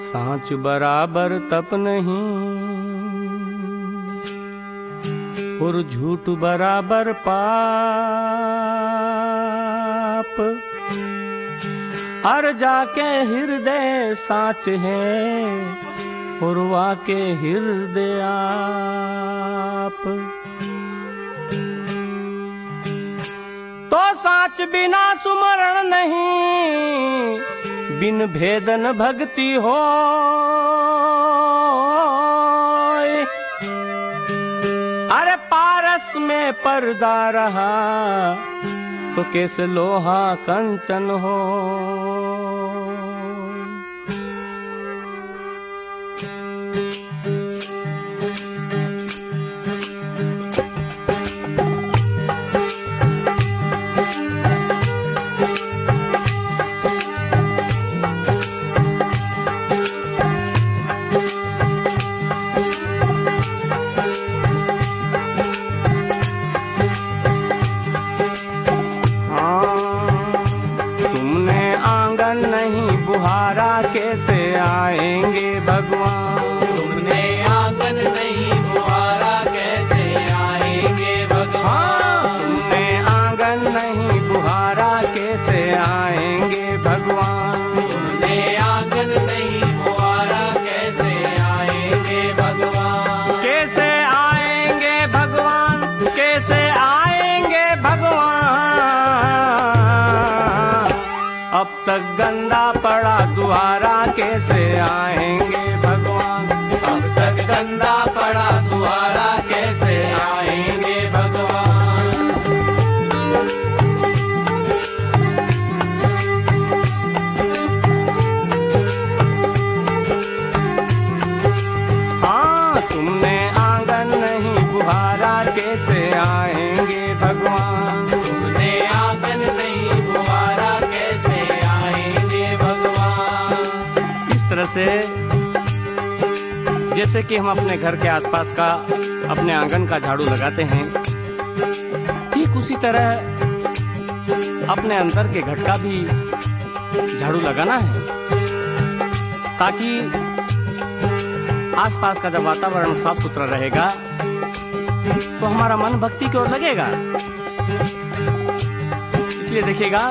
सांच बराबर तप नहीं और झूठ बराबर पाप। हर जाके हृदय सांच है और वाके हृदय आप। तो सांच बिना सुमरण नहीं, बिन भेदन भक्ति हो। अरे पारस में पर्दा रहा तो कैसे लोहा कंचन हो। बुहारा कैसे आएंगे भगवान। तुमने आंगन नहीं बुहारा कैसे आएंगे भगवान। तुमने आंगन नहीं बुहारा कैसे आएंगे भगवान। तुमने आंगन नहीं बुहारा कैसे आएंगे भगवान। कैसे आएंगे भगवान, कैसे आएंगे भगवान। अब तक गंदा पड़ा दुआरा कैसे आएंगे भगवान। अब तक गंदा पड़ा दुआरा कैसे आएंगे भगवान। हाँ तुमने आंगन नहीं बुहारा कैसे आएंगे भगवान। तुमने आंगन नहीं बुहारा कैसे आएंगे भगवान। इस तरह से जैसे कि हम अपने घर के आसपास का अपने आंगन का झाड़ू लगाते हैं, ठीक उसी तरह अपने अंदर के घर का भी झाड़ू लगाना है, ताकि आसपास का जब वातावरण साफ सुथरा रहेगा तो हमारा मन भक्ति की ओर लगेगा। इसलिए देखिएगा,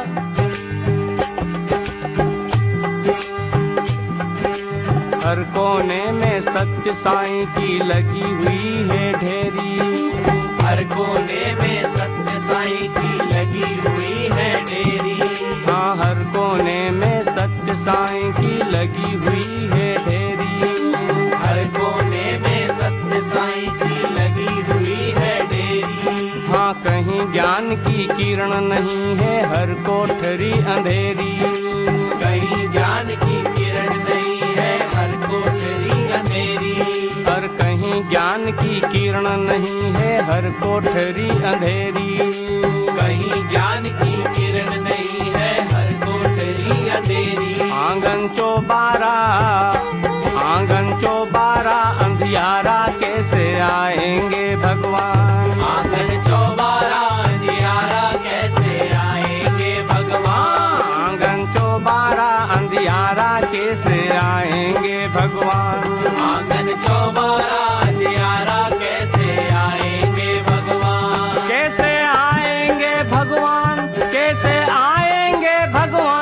हर कोने में सत्य साईं की लगी हुई है ढेरी। हर कोने में सत्य साईं की लगी हुई है ढेरी। हाँ हर कोने में सत्य साईं की लगी हुई है ढेरी। हर कोने में सत्य साईं की लगी हुई है ढेरी। हाँ कहीं ज्ञान की किरण नहीं है, हर कोठरी अंधेरी। कहीं ज्ञान की किरण नहीं है, हर कोठरी अंधेरी। हर कहीं ज्ञान की किरण नहीं है, हर कोठरी अंधेरी। कहीं ज्ञान की किरण नहीं है, हर कोठरी अंधेरी। आंगन चौबारा अंधियारा कैसे आएंगे भगवान। आंगन चौबारा अंधियारा कैसे आएंगे भगवान। आंगन चौबारा अंधियारा कैसे आएंगे भगवान। आंगन चौबारा अंधियारा कैसे आएंगे भगवान। कैसे आएंगे भगवान, कैसे आएंगे भगवान।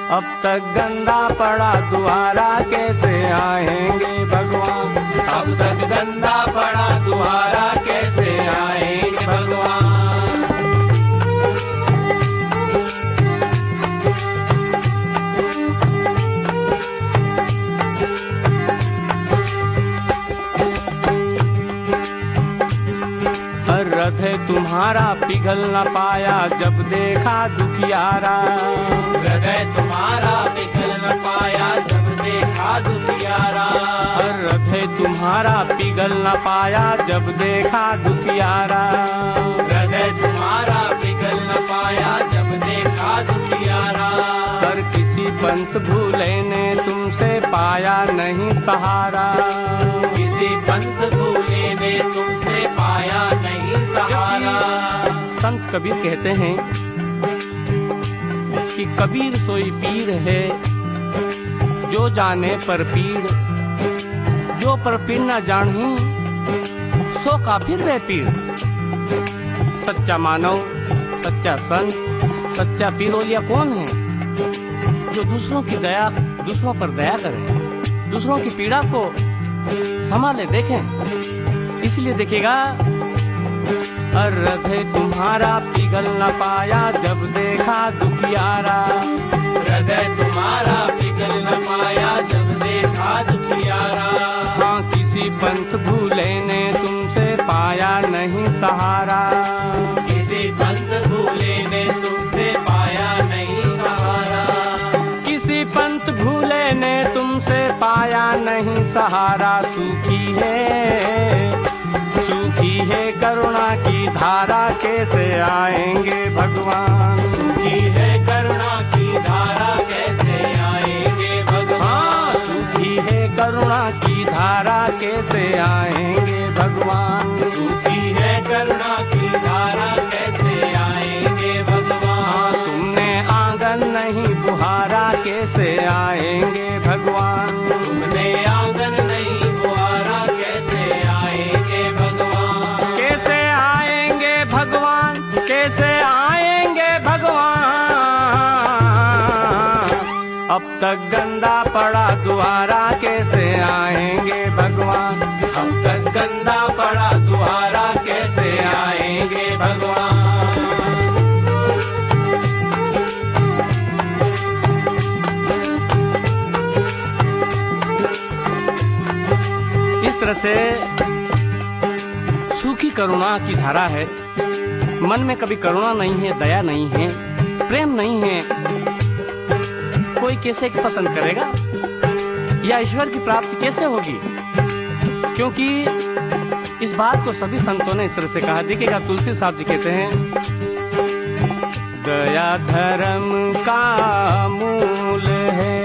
अब तक गंदा पड़ा दुआरा कैसे आएंगे भगवान। अब तक गंदा पड़ा दुआरा कैसे आएंगे भगवान। हृदय तुम्हारा पिघल न पाया जब देखा दुखियारा। हृदय तुम्हारा पिघल न पाया जब देखा दुखियारा। हृदय तुम्हारा पिघल न पाया जब देखा दुखियारा। हृदय तुम्हारा पिघल न पाया जब देखा दुखियारा। हर किसी पंथ भूले ने तुमसे पाया नहीं सहारा। किसी पंथ भूले ने तुमसे पाया नहीं सहारा। संत कबीर कहते हैं कि कबीर सोई पीर है, जो जाने पर पीर, जो पर पीर न जानही सो काफिर वे पीर। सच्चा मानव, सच्चा संत, सच्चा पीरोलिया कौन है? जो दूसरों की दया, दूसरों पर दया करे, दूसरों की पीड़ा को संभाले, देखें। इसलिए देखिएगा, हृदय तुम्हारा पिघल न पाया जब देखा दुखियारा। हृदय तुम्हारा पिघल न पाया जब देखा दुखियारा। हाँ, किसी पंथ भूले ने तुमसे पाया नहीं सहारा। किसी पंथ भूले ने तुमसे पाया नहीं सहारा। किसी पंथ भूले ने तुमसे पाया नहीं सहारा। सूखी है करुणा की धारा, कैसे आएंगे भगवान। सूखी है करुणा की धारा, कैसे आएंगे भगवान। सूखी है करुणा की धारा, कैसे आएंगे भगवान। सूखी है करुणा की धारा, कैसे आएंगे भगवान। तुमने आंगन नहीं बुहारा, कैसे आएंगे भगवान। तुमने आंगन नहीं बुहारा, कैसे आएंगे भगवान। कैसे आएंगे भगवान, कैसे आएंगे भगवान। अब तक गंदा पड़ा दुआरा, कैसे आएंगे भगवान। अब तक गंदा पड़ा दुआरा, कैसे आएंगे भगवान। इस तरह से सूखी करुणा की धारा है। मन में कभी करुणा नहीं है, दया नहीं है, प्रेम नहीं है, कोई कैसे पसंद करेगा या ईश्वर की प्राप्ति कैसे होगी? क्योंकि इस बात को सभी संतों ने इस तरह से कहा। देखिएगा, तुलसी साहब जी कहते हैं, दया धर्म का मूल है,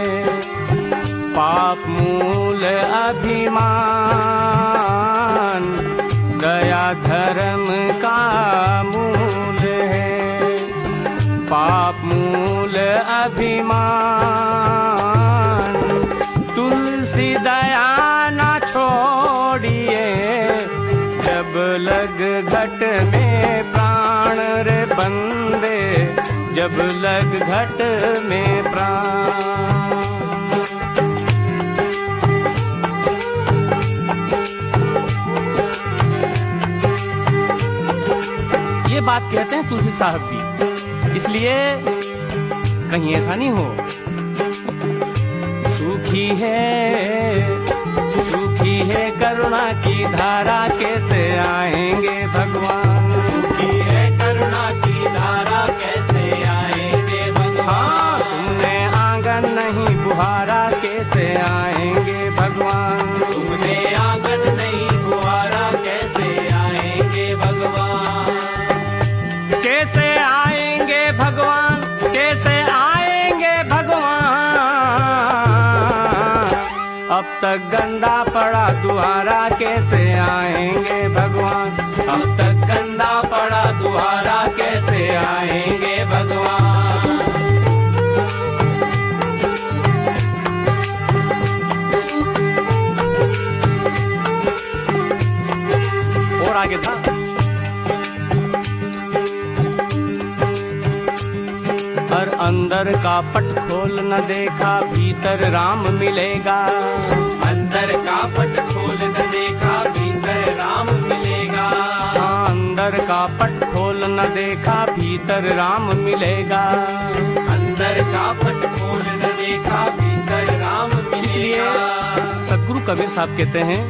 पाप मूल अभिमान। दया धर्म का मूल है, पाप मूल अभिमान। तुलसी दया ना छोड़िए, जब लग घट में प्राण रे बंदे, जब लग घट में प्राण। ये बात कहते हैं तुलसी साहब भी, इसलिए कहीं ऐसा नहीं हो। सूखी है करुणा की धारा, कैसे आएंगे भगवान। सूखी है करुणा की धारा, कैसे आएंगे भगवान। तुमने आंगन नहीं बुहारा, कैसे आएंगे भगवान। तुमने आंगन नहीं बुहारा, कैसे आएंगे भगवान। कैसे आएंगे भगवान, कैसे आएंगे भगवान। अब तक गंदा पड़ा दुआरा, कैसे आएंगे भगवान। अब तक गंदा पड़ा दुआरा, कैसे आएंगे भगवान। और आगे था, हर अंदर का पट खोल न देखा, भीतर राम मिलेगा। अंदर का पट खोल न देखा, भीतर राम मिलेगा। हाँ, अंदर का पट खोल न देखा, भीतर राम मिलेगा। अंदर का पट खोल न देखा, भीतर राम इसलिए मिलेगा। सदगुरु कबीर साहब कहते हैं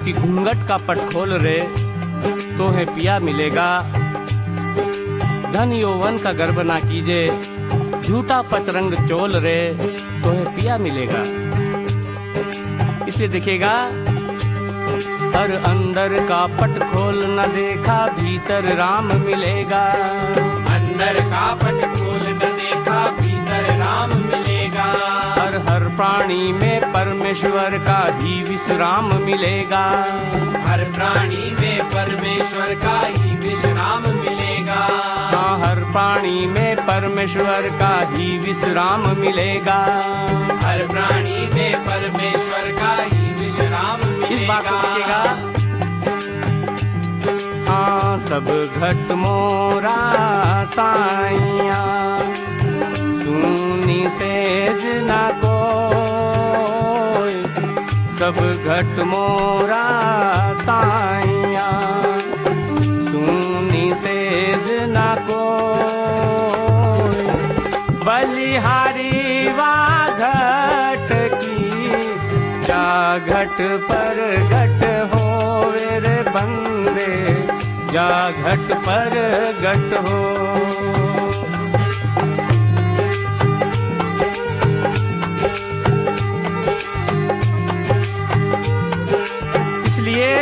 कि घूंघट का पट खोल रे, तो है पिया मिलेगा। धन यौवन का गर्व ना कीजे, झूठा पचरंग चोल रे, तो है पिया मिलेगा। इसलिए देखिएगा, हर अंदर का पट खोल न देखा, भीतर राम मिलेगा। अंदर का पट खोल न देखा, भीतर राम मिलेगा। हर प्राणी में परमेश्वर का ही विश्राम मिलेगा। हर प्राणी में परमेश्वर का ही विश्राम मिलेगा। हाँ, हर प्राणी में परमेश्वर का ही विश्राम मिलेगा। हर प्राणी में परमेश्वर का ही विश्राम मिलेगा। इस बात को लिखेगा, हाँ सब घट मोरा साइया, सुनी सेज न कोई, सब घट मोरा साइया, सुनी सेज न कोई, बलिहारी वा घट की, जा घट पर घट होवे रे बंदे, जा घट पर घट हो। इसलिए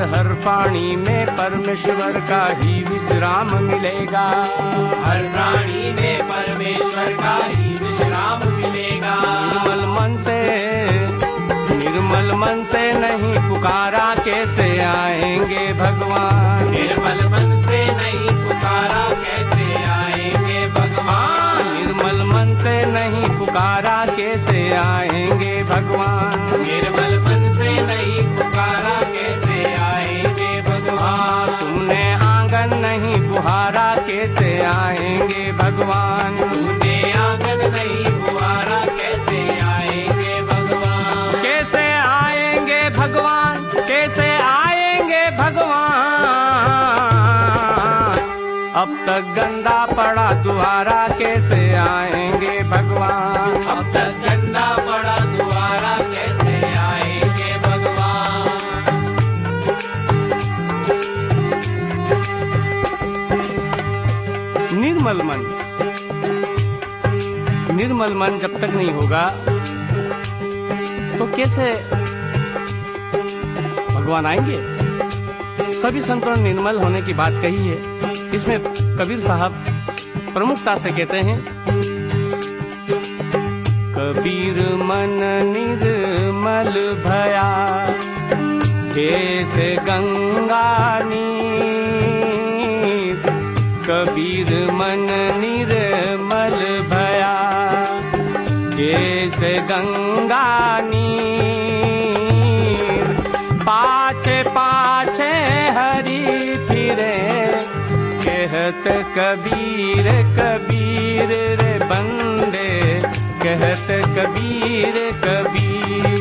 हर प्राणी में परमेश्वर का ही विश्राम मिलेगा। हर प्राणी में परमेश्वर का ही विश्राम मिलेगा। निर्मल मन से नहीं पुकारा कैसे आएंगे भगवान। निर्मल मन से नहीं पुकारा कैसे आएंगे भगवान। निर्मल मन से नहीं पुकारा कैसे आएंगे भगवान। निर्मल मन से नहीं पुकारा कैसे आएंगे भगवान। तुमने आंगन नहीं बुहारा कैसे आएंगे भगवान। तुमने आंगन नहीं बुहारा कैसे आएंगे भगवान। कैसे आएंगे भगवान, कैसे आएंगे भगवान। अब तक गंदा पड़ा दुआरा कैसे आएंगे भगवान। अब तक गंदा पड़ा दुआरा कैसे आएंगे भगवान। निर्मल मन जब तक नहीं होगा तो कैसे भगवान आएंगे। सभी संतों ने निर्मल होने की बात कही है। इसमें कबीर साहब प्रमुखता से कहते हैं, कबीर मन निर्मल भया, जैसे गंगा नीर। कबीर मन निर्मल भया, जैसे गंगा नीर। पाछे पाछे हरि फिरे, कहत कबीर कबीर रे बंदे, कहत कबीर कबीर।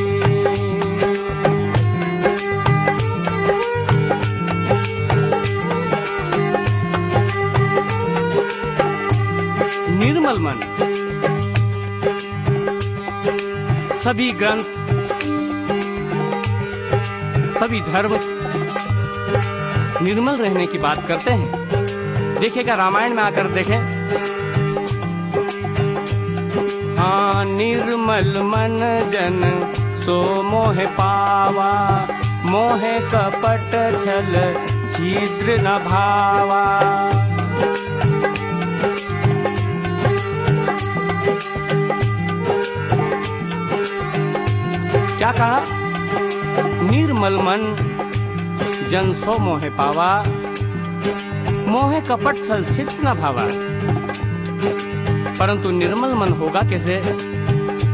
निर्मल मन सभी ग्रंथ, सभी धर्म निर्मल रहने की बात करते हैं। देखिएगा रामायण में आकर देखें, हाँ निर्मल मन जन सो मोह पावा, मोह कपट छल छिद्र न भावा। क्या कहा? निर्मल मन जन सो मोह पावा, मोह कपट छल छिद्र न भावा। परंतु निर्मल मन होगा कैसे?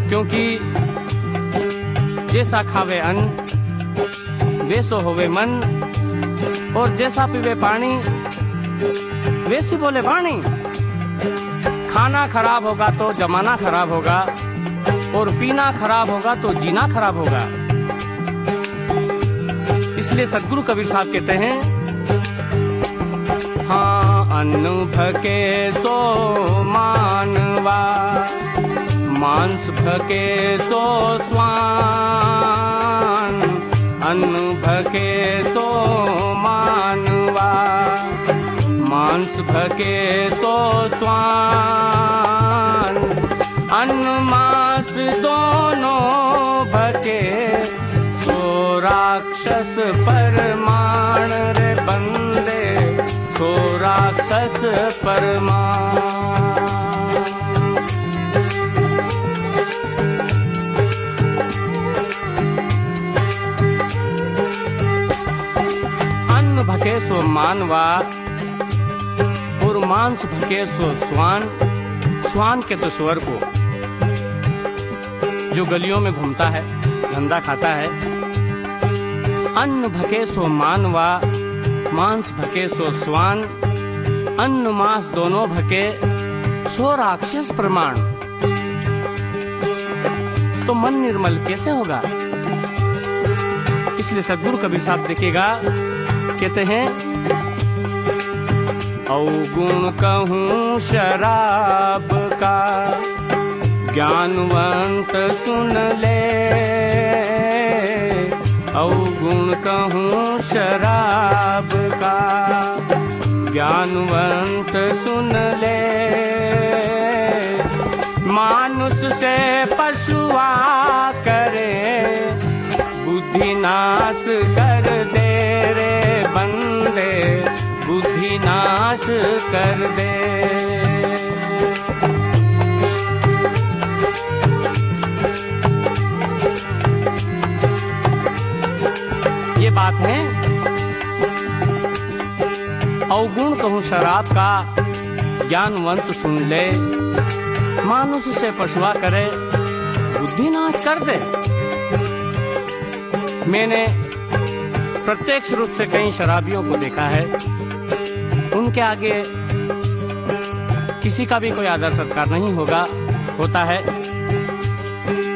क्योंकि जैसा खावे अन्न वैसो होवे मन, और जैसा पीवे पानी वैसी बोले वाणी। खाना खराब होगा तो जमाना खराब होगा, और पीना खराब होगा तो जीना खराब होगा। इसलिए सद्गुरु कबीर साहब कहते हैं, हाँ अन्न भके सो मानवा, मांस भके सो स्वान। अन्न भके सो मानवा, मांस भके सो स्वान। अन्न मांस दोनों भके, सो राक्षस परमाण रे बंदे, सो राक्षस परमाण। अन्न भके सो मानवा, और और मांस भके सो स्वान, स्वान के तो स्वर को जो गलियों में घूमता है, धंधा खाता है। अन्न भके सो मानवा, मांस भके सो स्वान, अन्न मांस दोनों भके सो राक्षस प्रमाण। तो मन निर्मल कैसे होगा? इसलिए सद्गुरु कबीर साहब देखिएगा, कहते हैं अवगुण कहूँ शराब का, ज्ञानवंत सुन ले। अवगुण कहूँ शराब का, ज्ञानवंत सुन ले। मानुष से पशुआ करे, बुद्धि नाश कर दे रे बंदे, बुद्धि नाश कर दे। ये बात है। अवगुण कहूँ शराब का, ज्ञानवंत सुन ले। मानुष से पशुआ करे, बुद्धि नाश कर दे। मैंने प्रत्यक्ष रूप से कई शराबियों को देखा है, उनके आगे किसी का भी कोई आदर सत्कार नहीं होता है।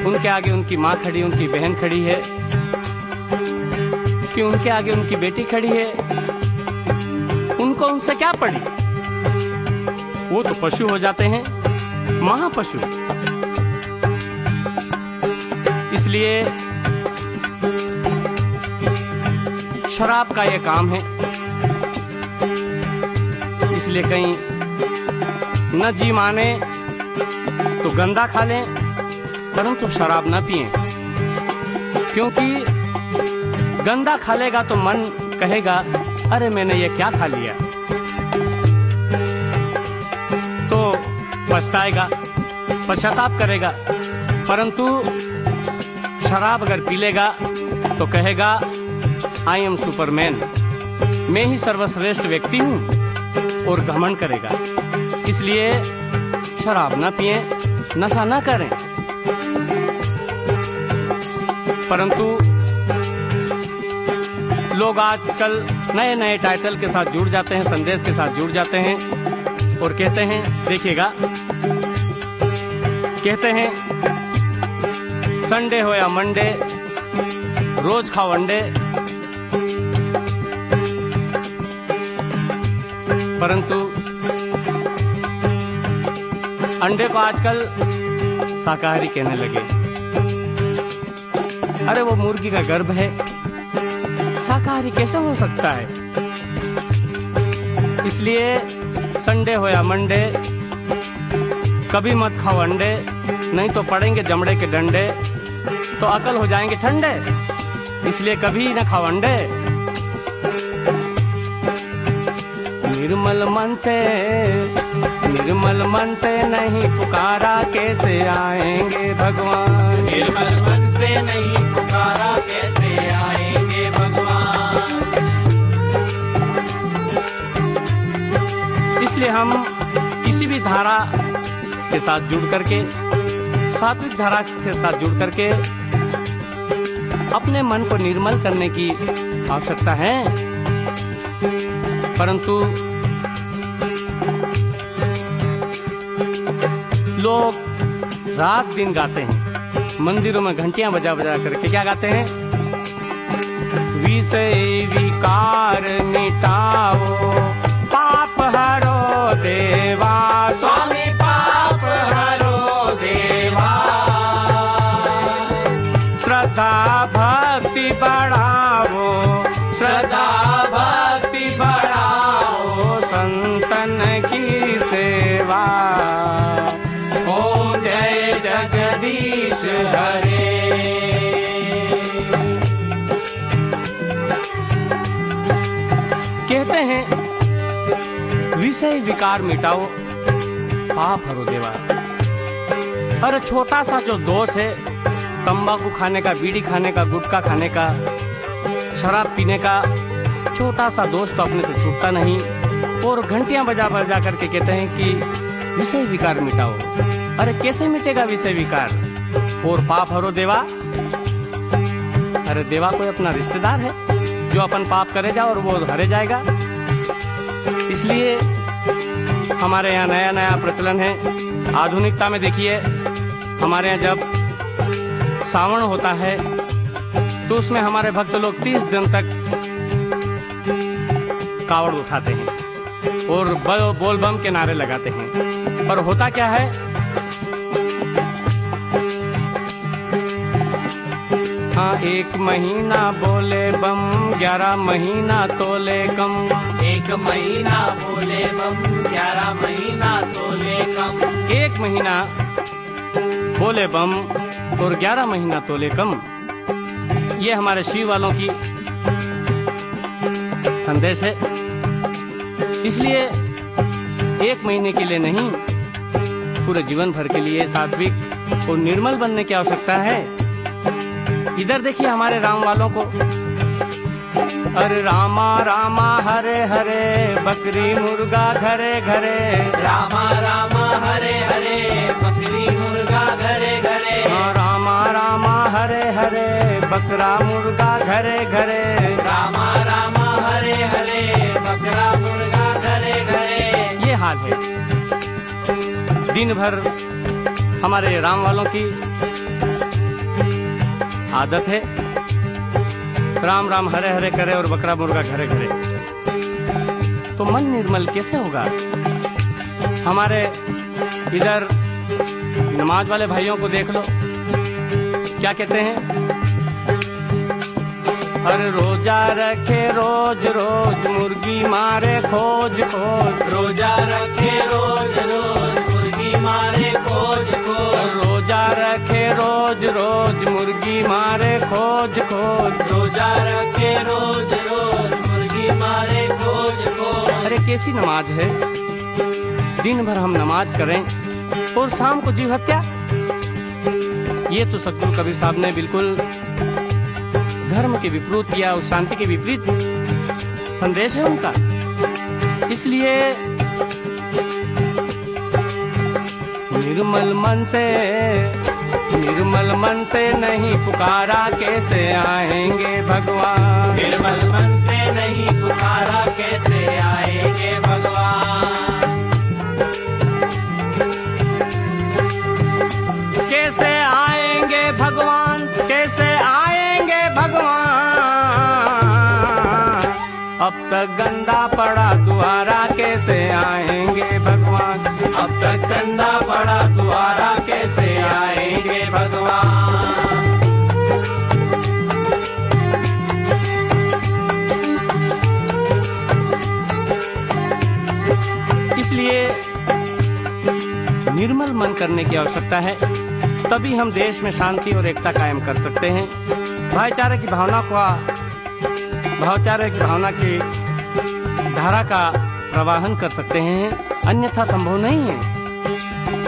उनके आगे उनकी माँ खड़ी, उनकी बहन खड़ी है, कि उनके आगे उनकी बेटी खड़ी है। उनको उनसे क्या पड़ी? वो तो पशु हो जाते हैं, महापशु। इसलिए शराब का ये काम है। इसलिए कहीं न जी माने तो गंदा खा लें, परंतु शराब न पिएं, क्योंकि गंदा खा लेगा तो मन कहेगा अरे मैंने ये क्या खा लिया, तो पछताएगा, पश्चाताप करेगा। परंतु शराब अगर पी लेगा तो कहेगा आई एम सुपरमैन, मैं ही सर्वश्रेष्ठ व्यक्ति हूँ, और घमंड करेगा। इसलिए शराब ना पिएं, नशा ना करें। परंतु लोग आजकल नए नए टाइटल के साथ जुड़ जाते हैं, संदेश के साथ जुड़ जाते हैं और कहते हैं, देखिएगा, कहते हैं संडे हो या मंडे रोज खाओ अंडे। परंतु अंडे को आजकल शाकाहारी कहने लगे। अरे वो मुर्गी का गर्भ है, शाकाहारी कैसे हो सकता है? इसलिए संडे हो या मंडे कभी मत खाओ अंडे, नहीं तो पड़ेंगे जमड़े के डंडे, तो अकल हो जाएंगे ठंडे। इसलिए कभी न खाओ अंडे। निर्मल मन से नहीं पुकारा, कैसे आएंगे भगवान? निर्मल मन से नहीं पुकारा, कैसे आएंगे भगवान? इसलिए हम किसी भी धारा के साथ जुड़ करके, सात्विक धारा के साथ जुड़ करके अपने मन को निर्मल करने की आवश्यकता है। परंतु लोग रात दिन गाते हैं, मंदिरों में घंटियां बजा बजा करके क्या गाते हैं? विषय विकार मिटाओ, पाप हरो देवा, स्वामी पाप हरो देवा। श्रद्धा भक्ति बढ़ाओ, श्रद्धा भक्ति बढ़ाओ, संतन की सेवा। ओम जय जगदीश हरे। कहते हैं विषय विकार मिटाओ, पाप हरो देवा। अरे छोटा सा जो दोष है, तंबाकू खाने का, बीड़ी खाने का, गुटखा खाने का, शराब पीने का, छोटा सा दोष तो अपने से छूटता नहीं, और घंटियां बजा बजा करके कहते हैं कि विषय विकार मिटाओ। अरे कैसे मिटेगा विषय विकार? और पाप हरो देवा। अरे देवा कोई अपना रिश्तेदार है जो अपन पाप करे जा और वो हरे जाएगा? इसलिए हमारे यहाँ नया नया प्रचलन है। आधुनिकता में देखिए, हमारे यहाँ जब सावन होता है तो उसमें हमारे भक्त लोग 30 दिन तक कावड़ उठाते हैं और बोल बम के नारे लगाते हैं। पर होता क्या है, हाँ 1 महीना बोले बम, 11 महीना तोले कम। 1 महीना बोले बम, 11 महीना तोले कम। 1 महीना बोले बम और 11 महीना तोले कम। ये हमारे शिव वालों की संदेश है। इसलिए 1 महीने के लिए नहीं, पूरे जीवन भर के लिए सात्विक और निर्मल बनने की आवश्यकता है। इधर देखिए हमारे राम वालों को, अरे रामा रामा हरे हरे, बकरी मुर्गा घरे घरे। रामा रामा हरे हरे, बकरी मुर्गा घरे घरे। हाँ रामा रामा हरे हरे, बकरा मुर्गा घरे घरे। रामा रामा हरे हरे, बकरा मुर्गा घरे घरे। ये हाल है। दिन भर हमारे राम वालों की आदत है राम राम हरे हरे करे और बकरा मुर्गा घरे घरे। तो मन निर्मल कैसे होगा? हमारे इधर नमाज वाले भाइयों को देख लो, क्या कहते हैं, अरे रोजा रखे रोज रोज, मुर्गी मारे खोज खोज। रोजा रखे रोज रोज, मुर्गी मारे खोज खोज। रोजा रखे रोज रोज, मुर्गी मारे खोज खोज। रोजा रखे रोज रोज, मुर्गी मारे खोज खोज। अरे कैसी नमाज है? दिन भर हम नमाज करें और शाम को जीव हत्या। ये तो सतगुरु कबीर साहब ने बिल्कुल धर्म के विपरीत किया और शांति के विपरीत संदेश है उनका। इसलिए निर्मल मन से नहीं पुकारा, कैसे आएंगे भगवान? निर्मल मन से नहीं पुकारा, कैसे आएंगे भगवान? कैसे आएंगे भगवान? कैसे आएंगे भगवान? अब तक गंदा पड़ा द्वारा, कैसे आएंगे भगवान? अब तक गंदा पड़ा द्वारा, कैसे आएंगे भगवान? इसलिए निर्मल मन करने की आवश्यकता है, तभी हम देश में शांति और एकता कायम कर सकते हैं। भाईचारे की भावना की धारा का प्रवाहन कर सकते हैं, अन्यथा संभव नहीं है।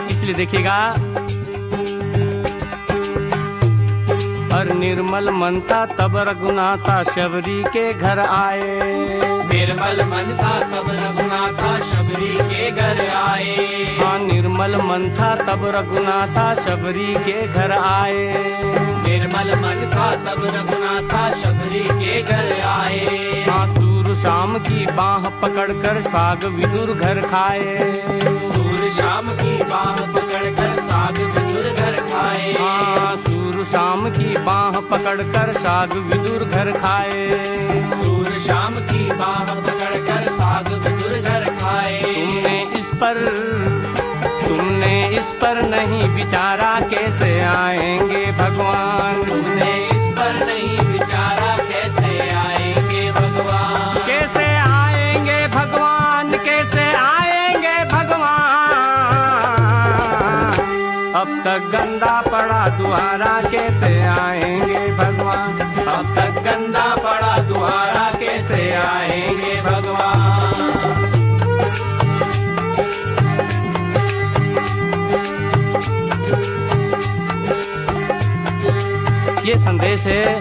इसलिए देखिएगा, और निर्मल मन था तब रघुनाथा शबरी के घर आए। निर्मल मन था तब रघुनाथा शबरी के घर आए। हाँ निर्मल मन था तब रघुनाथा शबरी के घर आए। निर्मल मन था तब रघुनाथा शबरी के घर आए। हाँ सूर शाम की बाह पकड़कर साग विदुर घर खाए। सूर शाम की बाह पकड़कर साग विदुर घर खाए। हाँ सूर शाम की बाह पकड़कर साग विदुर घर खाए। सूर शाम की बाह पकड़कर साग विदुर घर खाए। तुमने इस पर नहीं विचारा, कैसे आएंगे भगवान? तुमने इस पर नहीं विचारा, कैसे आएंगे भगवान? कैसे आएंगे भगवान? कैसे आएंगे भगवान? अब तक गंदा पड़ा द्वारा, कैसे आएंगे भगवान? अब तक गंदा पड़ा द्वारा, कैसे आएंगे भगवान? ये संदेश है।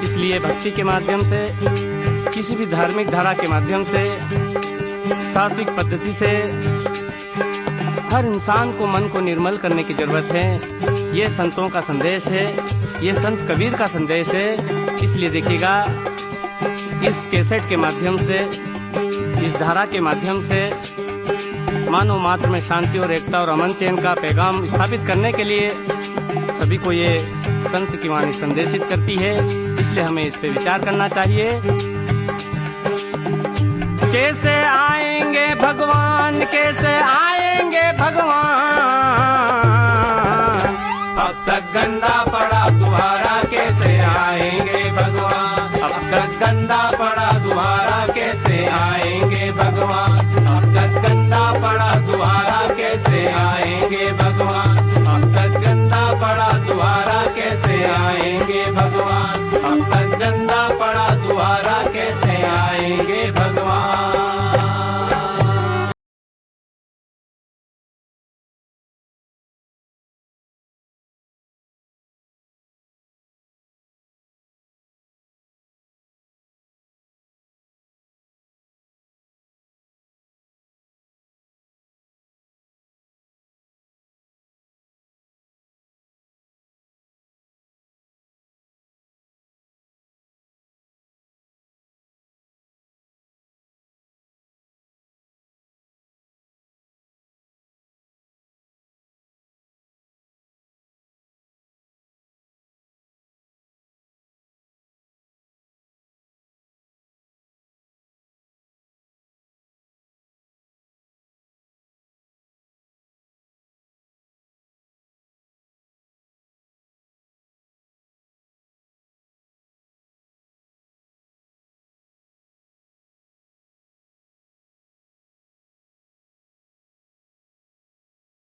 इसलिए भक्ति के माध्यम से किसी भी धार्मिक धारा के माध्यम से, सात्विक पद्धति से हर इंसान को मन को निर्मल करने की जरूरत है। ये संतों का संदेश है, ये संत कबीर का संदेश है। इसलिए देखिएगा, इस कैसेट के माध्यम से, इस धारा के माध्यम से मानव मात्र में शांति और एकता और अमन चैन का पैगाम स्थापित करने के लिए सभी को ये संत की वाणी संदेशित करती है। इसलिए हमें इस पे विचार करना चाहिए। कैसे आएंगे भगवान, कैसे